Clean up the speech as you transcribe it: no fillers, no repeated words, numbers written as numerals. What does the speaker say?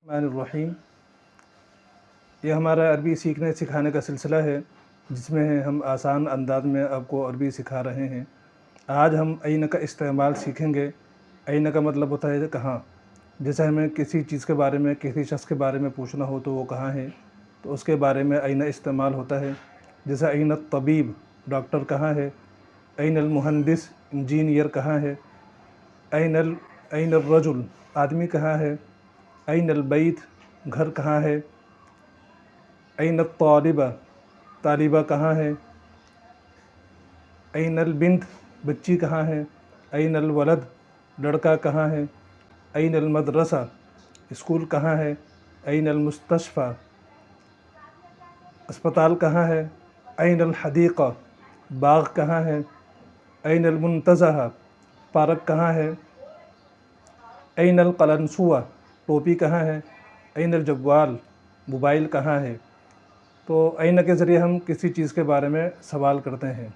الرحیم یہ ہمارا عربی سیکھنے سکھانے کا سلسلہ ہے، جس میں ہم آسان انداز میں آپ کو عربی سکھا رہے ہیں۔ آج ہم این کا استعمال سیکھیں گے۔ این کا مطلب ہوتا ہے کہاں۔ جیسے ہمیں کسی چیز کے بارے میں، کسی شخص کے بارے میں پوچھنا ہو تو وہ کہاں ہے، تو اس کے بارے میں این استعمال ہوتا ہے۔ جیسے این الطبیب، ڈاکٹر کہاں ہے۔ این المہندس، انجینئر کہاں ہے۔ این الرجل، آدمی کہاں ہے۔ این البیت، گھر کہاں ہے۔ این الطالبہ، طالبہ کہاں ہے۔ این البنت، بچی کہاں ہے۔ این الولد، لڑکا کہاں ہے۔ این المدرسہ، اسکول کہاں ہے۔ این المستشفیٰ، اسپتال کہاں ہے۔ این الحدیقہ، باغ کہاں ہے۔ این المنتزہ، پارک کہاں ہے۔ این القلنسوہ، ٹوپی کہاں ہے۔ این الجوال، موبائل کہاں ہے۔ تو این کے ذریعے ہم کسی چیز کے بارے میں سوال کرتے ہیں۔